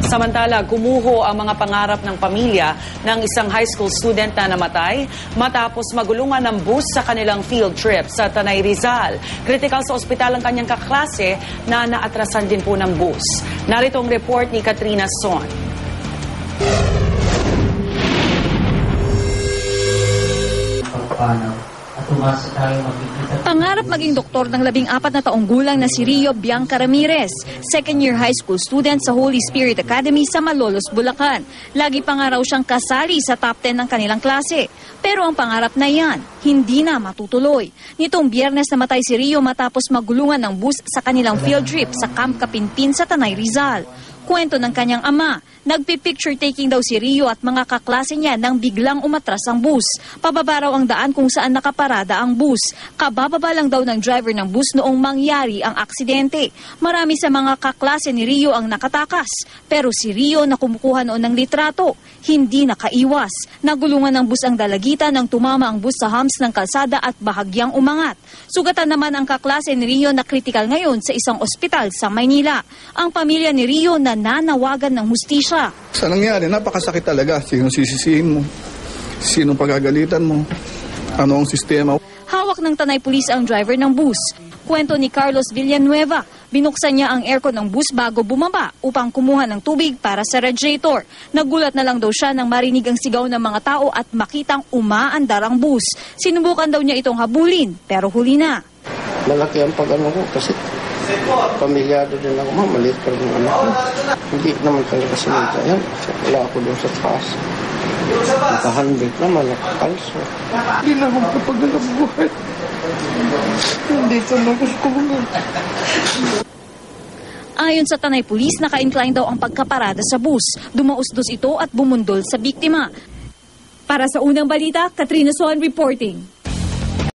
Samantala, gumuho ang mga pangarap ng pamilya ng isang high school student na namatay matapos magulungan ng bus sa kanilang field trip sa Tanay Rizal. Kritikal sa ospital ang kanyang kaklase na naatrasan din po ng bus. Narito ang report ni Katrina Son. Pangarap maging doktor ng 14 na taong gulang na si Rio Bianca Ramirez, second-year high school student sa Holy Spirit Academy sa Malolos, Bulacan. Lagi pa nga raw siyang kasali sa top 10 ng kanilang klase. Pero ang pangarap na yan, hindi na matutuloy. Nitong Biyernes namatay si Rio matapos magulungan ng bus sa kanilang field trip sa Camp Kapinpin sa Tanay Rizal. Kwento ng kanyang ama, nagpipicture taking daw si Rio at mga kaklase niya nang biglang umatras ang bus. Pababa raw ang daan kung saan nakaparada ang bus. Kabababa lang daw ng driver ng bus noong mangyari ang aksidente. Marami sa mga kaklase ni Rio ang nakatakas. Pero si Rio na kumukuha noon ng litrato, hindi nakaiwas. Nagulungan ng bus ang dalagitan nang tumama ang bus sa humps ng kalsada at bahagyang umangat. Sugatan naman ang kaklase ni Rio na kritikal ngayon sa isang ospital sa Maynila. Ang pamilya ni Rio na nanawagan ng hustisya. Sa nangyari, napakasakit talaga. Sinong sisisihin mo? Sinong pagagalitan mo? Ano ang sistema? Hawak ng Tanay Police ang driver ng bus. Kwento ni Carlos Villanueva, binuksan niya ang aircon ng bus bago bumaba upang kumuha ng tubig para sa radiator. Nagulat na lang daw siya nang marinig ang sigaw ng mga tao at makitang umaandar ang bus. Sinubukan daw niya itong habulin, pero huli na. Malaki ang pag-ano ko kasi pamilyado din ako, maliit pa rin ang anak ko. Hindi naman talaga sinita yan. Wala ako doon sa taas. Nakahandit naman, nakakalso. Hindi na ako kapag buhay. Hindi ko na gusto ko na. Ayon sa Tanay Police, naka-incline daw ang pagkaparada sa bus. Dumausdos ito at bumundol sa biktima. Para sa unang balita, Katrina Son reporting.